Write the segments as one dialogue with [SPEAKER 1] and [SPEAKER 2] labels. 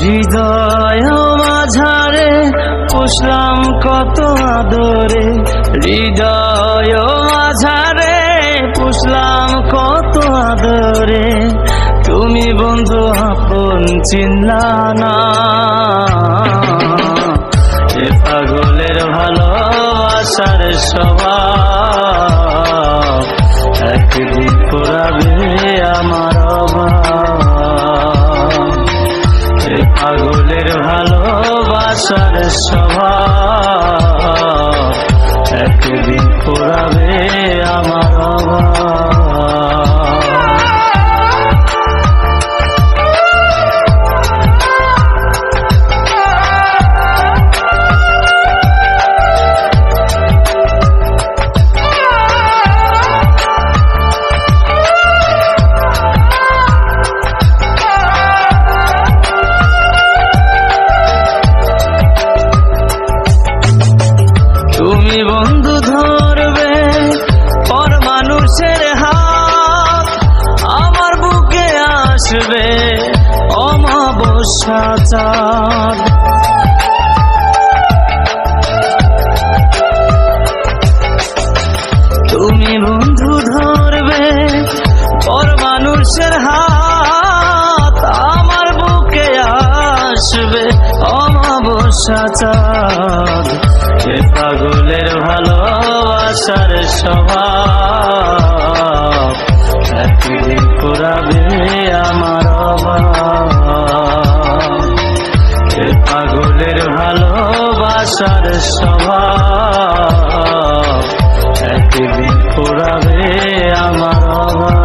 [SPEAKER 1] হৃদয় মাঝারে পুষলাম কত আদরে, হৃদয় মাঝারে পুষলাম কত আদরে, তুমি বন্ধু আপন চিনলা না। এ পাগলের ভালোবাসার স্বভাব একদিন পোড়াবে আমার অভাব। এ পাগলের ভালোবাসার স্বভাব একদিন পোড়াবে আমার অভাব। তুমি বন্ধু ধরবে পর মানুষের হাত, আমার বুকে আসবে অমাবস্যা চাঁদ। তুমি বন্ধু ধরবে পর মানুষের হাত, আমার বুকে আসবে অমাবস্যা চাঁদ। এ পাগলের ভালোবাসার স্বভাব একদিন পোড়াবে আমার অভাব। এ পাগলের ভালোবাসার স্বভাব একদিন পোড়াবে আমার অভাব।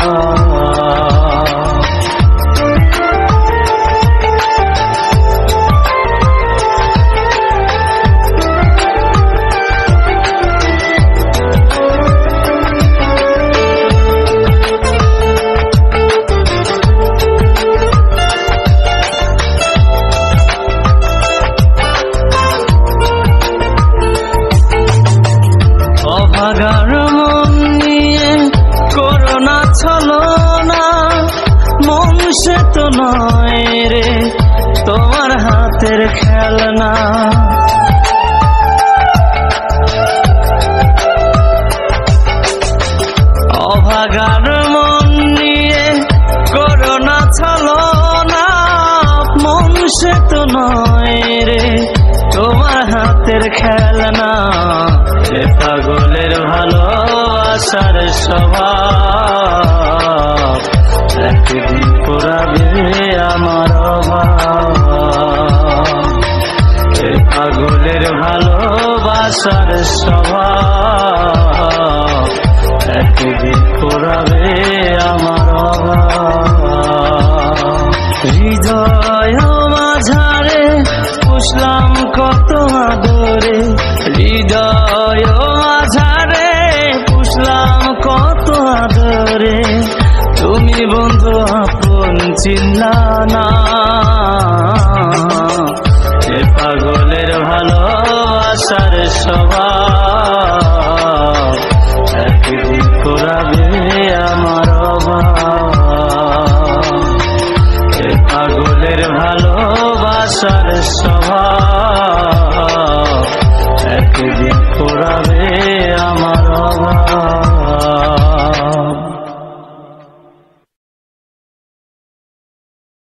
[SPEAKER 1] অভাগার মন নিয়ে করোনা ছলনা, মন সে তো নয় রে তোমার হাতের খেলনা। অভাগার মন নিয়ে করোনা ছলনা, মন সে তো নয় রে তোমার হাতের খেলনা। এ পাগলের ভালোবাসার স্বভাব একদিন পোড়াবে আমার অভাব। এ পাগলের ভালোবাসার স্বভাব একদিন পোড়াবে আমার অভাব। হৃদয় মাঝারে পুষলাম কত আদরে, হৃদয় মাঝারে পুষলাম কত আদরে, তুমি বন্ধু আপন চিনলা না।